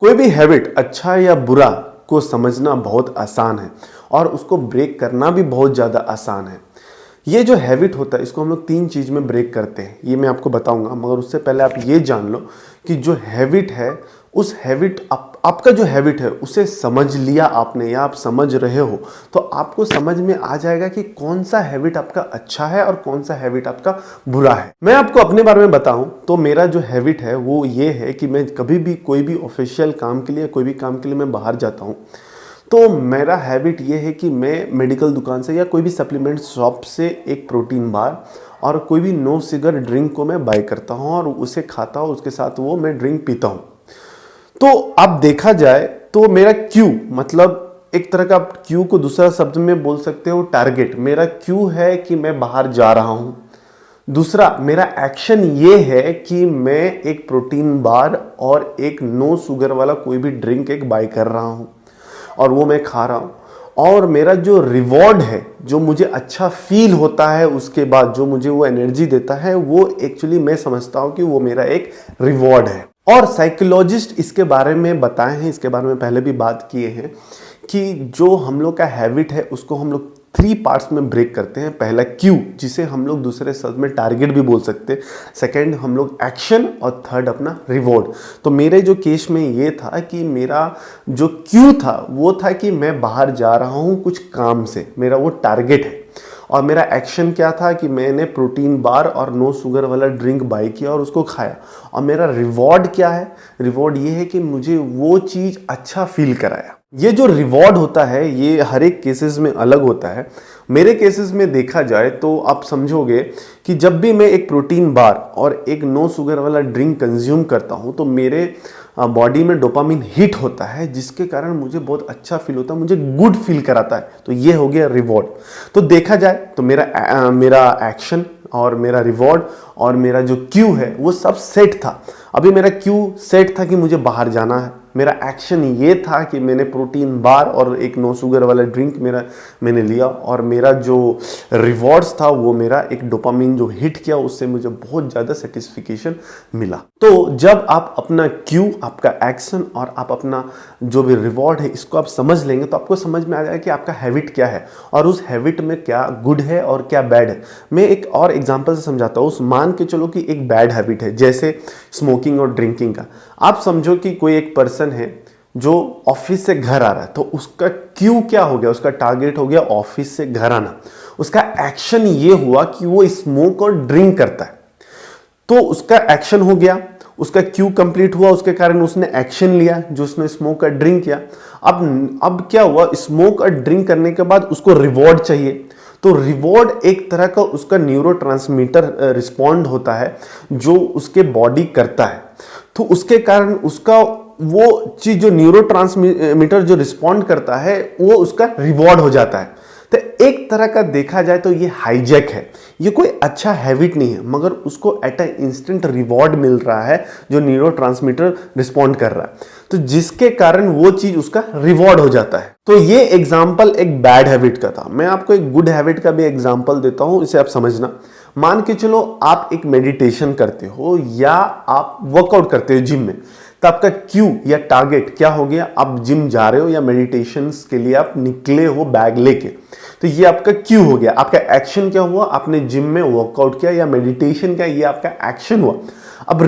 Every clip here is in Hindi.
कोई भी हैबिट अच्छा या बुरा को समझना बहुत आसान है और उसको ब्रेक करना भी बहुत ज़्यादा आसान है। ये जो हैबिट होता है इसको हम लोग 3 चीज़ में ब्रेक करते हैं, ये मैं आपको बताऊंगा। मगर उससे पहले आप ये जान लो कि जो हैबिट है उस हैबिट आपका जो हैबिट है उसे समझ लिया आपने या आप समझ रहे हो तो आपको समझ में आ जाएगा कि कौन सा हैबिट आपका अच्छा है और कौन सा हैबिट आपका बुरा है। मैं आपको अपने बारे में बताऊं तो मेरा जो हैबिट है वो ये है कि मैं कभी भी कोई भी ऑफिशियल काम के लिए कोई भी काम के लिए मैं बाहर जाता हूं तो मेरा हैबिट ये है कि मैं मेडिकल दुकान से या कोई भी सप्लीमेंट शॉप से एक प्रोटीन बार और कोई भी नो शुगर ड्रिंक को मैं बाय करता हूँ और उसे खाता हूँ, उसके साथ वो मैं ड्रिंक पीता हूँ। तो अब देखा जाए तो मेरा क्यू मतलब एक तरह का क्यू को दूसरा शब्द में बोल सकते हो टारगेट। मेरा क्यू है कि मैं बाहर जा रहा हूं। दूसरा मेरा एक्शन ये है कि मैं एक प्रोटीन बार और एक नो शुगर वाला कोई भी ड्रिंक एक बाय कर रहा हूं और वो मैं खा रहा हूं। और मेरा जो रिवॉर्ड है, जो मुझे अच्छा फील होता है उसके बाद जो मुझे वो एनर्जी देता है, वो एक्चुअली मैं समझता हूं कि वो मेरा एक रिवॉर्ड है। और साइकोलॉजिस्ट इसके बारे में बताए हैं, इसके बारे में पहले भी बात किए हैं कि जो हम लोग का हैबिट है उसको हम लोग 3 पार्ट्स में ब्रेक करते हैं। पहला क्यू, जिसे हम लोग दूसरे शब्द में टारगेट भी बोल सकते हैं। सेकंड हम लोग एक्शन और थर्ड अपना रिवॉर्ड। तो मेरे जो केस में ये था कि मेरा जो क्यू था वो था कि मैं बाहर जा रहा हूँ कुछ काम से, मेरा वो टारगेट है। और मेरा एक्शन क्या था कि मैंने प्रोटीन बार और नो शुगर वाला ड्रिंक बाय किया और उसको खाया। और मेरा रिवॉर्ड क्या है? रिवॉर्ड ये है कि मुझे वो चीज़ अच्छा फील कराया। ये जो रिवॉर्ड होता है ये हर एक केसेस में अलग होता है। मेरे केसेस में देखा जाए तो आप समझोगे कि जब भी मैं एक प्रोटीन बार और एक नो शुगर वाला ड्रिंक कंज्यूम करता हूँ तो मेरे बॉडी में डोपामिन हिट होता है, जिसके कारण मुझे बहुत अच्छा फील होता है, मुझे गुड फील कराता है। तो ये हो गया रिवॉर्ड। तो देखा जाए तो मेरा एक्शन और मेरा रिवॉर्ड और मेरा जो क्यू है वो सब सेट था। अभी मेरा क्यू सेट था कि मुझे बाहर जाना है। मेरा एक्शन ये था कि मैंने प्रोटीन बार और एक नो शुगर वाला ड्रिंक मैंने लिया और मेरा जो रिवॉर्ड्स था वो मेरा एक डोपामिन जो हिट किया, उससे मुझे बहुत ज़्यादा सेटिस्फिकेशन मिला। तो जब आप अपना क्यू, आपका एक्शन और आप अपना जो भी रिवॉर्ड है इसको आप समझ लेंगे तो आपको समझ में आ जाएगा कि आपका हैबिट क्या है और उस हैबिट में क्या गुड है और क्या बैड है। मैं एक और एग्जांपल से समझाता हूँ। मान के चलो कि एक बैड हैबिट है जैसे स्मोकिंग और ड्रिंकिंग का। आप समझो कि कोई एक पर्सन है जो ऑफिस से घर आ रहा है, तो उसका क्यू क्या हो गया? उसका टारगेट हो गया ऑफिस से घर आना। उसका एक्शन ये हुआ कि वो स्मोक और ड्रिंक करता है, तो उसका एक्शन हो गया, उसका क्यू कंप्लीट हुआ, उसके कारण उसने एक्शन लिया जो उसने स्मोक और ड्रिंक किया। अब क्या हुआ? स्मोक और ड्रिंक करने के बाद उसको रिवॉर्ड चाहिए। तो रिवॉर्ड एक तरह का उसका न्यूरोट्रांसमीटर रिस्पॉन्ड होता है जो उसके बॉडी करता है। तो उसके कारण उसका वो चीज जो न्यूरोट्रांसमीटर जो रिस्पॉन्ड करता है वो उसका रिवॉर्ड हो जाता है। तो एक तरह का देखा जाए तो ये हाईजैक है, ये कोई अच्छा हैबिट नहीं है, मगर उसको एट अ इंस्टेंट रिवॉर्ड मिल रहा है जो न्यूरोट्रांसमीटर रिस्पॉन्ड कर रहा है, तो जिसके कारण वो चीज उसका रिवॉर्ड हो जाता है। तो ये एग्जाम्पल एक बैड हैबिट का था। मैं आपको एक गुड हैबिट का भी एग्जाम्पल देता हूं, इसे आप समझना। मान के चलो आप एक मेडिटेशन करते हो या आप वर्कआउट करते हो जिम में, तो आपका क्यू या टारगेट क्या हो गया? आप जिम जा रहे हो या मेडिटेशन के लिए आप निकले हो बैग लेके, तो ये आपका क्यू हो गया। आपका एक्शन क्या हुआ? आपने जिम में वर्कआउट किया या मेडिटेशन किया, ये आपका एक्शन हुआ। अब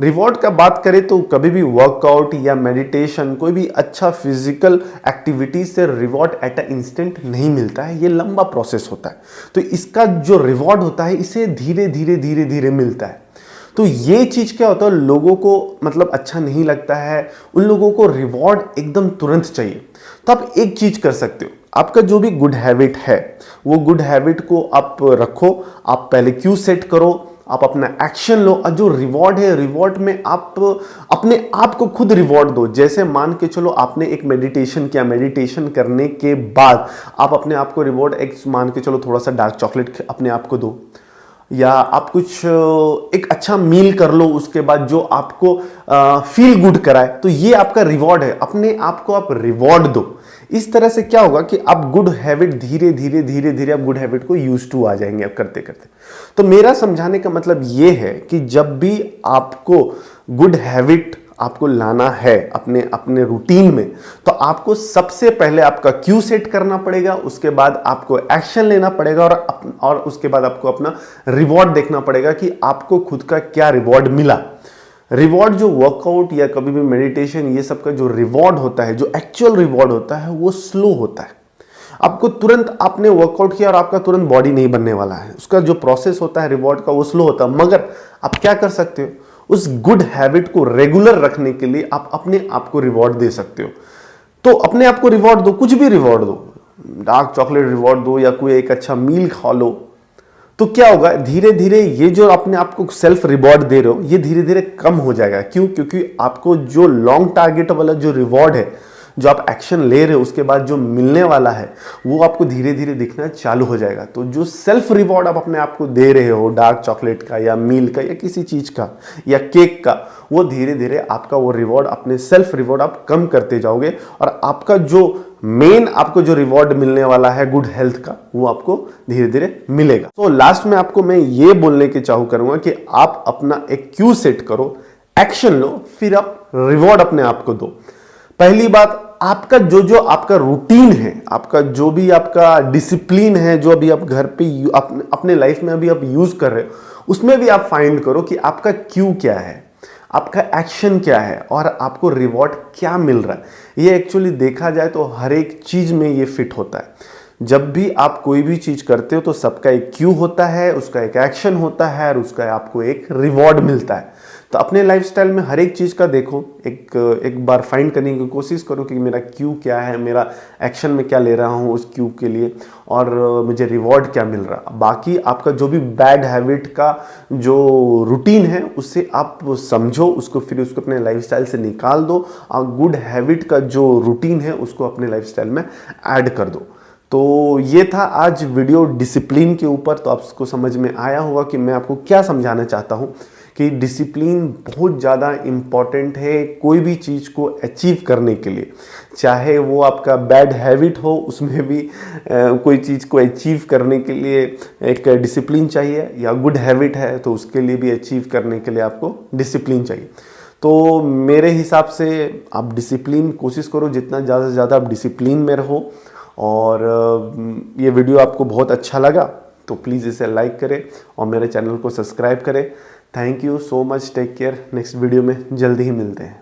रिवॉर्ड का बात करें तो कभी भी वर्कआउट या मेडिटेशन, कोई भी अच्छा फिजिकल एक्टिविटी से रिवॉर्ड एट अ इंस्टेंट नहीं मिलता है, ये लंबा प्रोसेस होता है। तो इसका जो रिवॉर्ड होता है इसे धीरे धीरे मिलता है। तो ये चीज क्या होता है, लोगों को मतलब अच्छा नहीं लगता है, उन लोगों को रिवॉर्ड एकदम तुरंत चाहिए। तो आप एक चीज कर सकते हो, आपका जो भी गुड हैबिट है वो गुड हैबिट को आप रखो, आप पहले क्यू सेट करो, आप अपना एक्शन लो और जो रिवॉर्ड है, रिवॉर्ड में आप अपने आप को खुद रिवॉर्ड दो। जैसे मान के चलो आपने एक मेडिटेशन किया, मेडिटेशन करने के बाद आप अपने आप को रिवॉर्ड एक मान के चलो थोड़ा सा डार्क चॉकलेट अपने आप को दो, या आप कुछ एक अच्छा मील कर लो उसके बाद जो आपको फील गुड कराए, तो ये आपका रिवॉर्ड है। अपने आप को आप रिवॉर्ड दो। इस तरह से क्या होगा कि आप गुड हैबिट धीरे धीरे आप गुड हैबिट को यूज टू आ जाएंगे आप करते करते। तो मेरा समझाने का मतलब ये है कि जब भी आपको गुड हैबिट आपको लाना है अपने अपने रूटीन में, तो आपको सबसे पहले आपका क्यू सेट करना पड़ेगा, उसके बाद आपको एक्शन लेना पड़ेगा और उसके बाद आपको अपना रिवॉर्ड देखना पड़ेगा कि आपको खुद का क्या रिवॉर्ड मिला। रिवॉर्ड जो वर्कआउट या कभी भी मेडिटेशन ये सब का जो रिवॉर्ड होता है, जो एक्चुअल रिवॉर्ड होता है, वो स्लो होता है। आपको तुरंत आपने वर्कआउट किया और आपका तुरंत बॉडी नहीं बनने वाला है, उसका जो प्रोसेस होता है रिवॉर्ड का वो स्लो होता है। मगर आप क्या कर सकते हो, उस गुड हैबिट को रेगुलर रखने के लिए आप अपने आप को रिवॉर्ड दे सकते हो। तो अपने आप को रिवॉर्ड दो, कुछ भी रिवॉर्ड दो, डार्क चॉकलेट रिवॉर्ड दो या कोई एक अच्छा मील खा लो। तो क्या होगा, धीरे धीरे ये जो अपने आप को सेल्फ रिवॉर्ड दे रहे हो ये धीरे धीरे कम हो जाएगा। क्यों? क्योंकि आपको जो लॉन्ग टारगेट वाला जो रिवॉर्ड है, जो आप एक्शन ले रहे हो उसके बाद जो मिलने वाला है, वो आपको धीरे धीरे दिखना चालू हो जाएगा। तो जो सेल्फ रिवॉर्ड आप अपने आप को दे रहे हो, डार्क चॉकलेट का या मील का या किसी चीज का या केक का, वो धीरे धीरे आपका वो रिवॉर्ड, अपने सेल्फ रिवॉर्ड आप कम करते जाओगे और आपका जो मेन आपको जो रिवॉर्ड मिलने वाला है गुड हेल्थ का, वो आपको धीरे धीरे मिलेगा। तो लास्ट में आपको मैं ये बोलने के चाहूँ करूंगा कि आप अपना एक क्यू सेट करो, एक्शन लो, फिर आप रिवॉर्ड अपने आप को दो। पहली बात, आपका जो आपका रूटीन है, आपका जो भी आपका डिसिप्लिन है, जो अभी आप घर पे अपने लाइफ में अभी आप यूज कर रहे हो, उसमें भी आप फाइंड करो कि आपका क्यू क्या है, आपका एक्शन क्या है और आपको रिवॉर्ड क्या मिल रहा है। ये एक्चुअली देखा जाए तो हर एक चीज में ये फिट होता है। जब भी आप कोई भी चीज करते हो तो सबका एक क्यू होता है, उसका एक एक्शन होता है और उसका आपको एक रिवॉर्ड मिलता है। तो अपने लाइफस्टाइल में हर एक चीज का देखो, एक बार फाइंड करने की कोशिश करो कि मेरा क्यू क्या है, मेरा एक्शन में क्या ले रहा हूँ उस क्यू के लिए और मुझे रिवॉर्ड क्या मिल रहा। बाकी आपका जो भी बैड हैबिट का जो रूटीन है उससे आप समझो उसको, फिर उसको अपने लाइफस्टाइल से निकाल दो और गुड हैबिट का जो रूटीन है उसको अपने लाइफस्टाइल में ऐड कर दो। तो ये था आज वीडियो डिसिप्लिन के ऊपर। तो आपको समझ में आया होगा कि मैं आपको क्या समझाना चाहता हूँ कि डिसिप्लिन बहुत ज़्यादा इम्पॉर्टेंट है कोई भी चीज़ को अचीव करने के लिए। चाहे वो आपका बैड हैबिट हो, उसमें भी कोई चीज़ को अचीव करने के लिए एक डिसिप्लिन चाहिए, या गुड हैबिट है तो उसके लिए भी अचीव करने के लिए आपको डिसिप्लिन चाहिए। तो मेरे हिसाब से आप डिसिप्लिन कोशिश करो, जितना ज़्यादा से ज़्यादा आप डिसिप्लिन में रहो। और ये वीडियो आपको बहुत अच्छा लगा तो प्लीज़ इसे लाइक करें और मेरे चैनल को सब्सक्राइब करें। Thank you so much, take care. Next video में जल्दी ही मिलते हैं।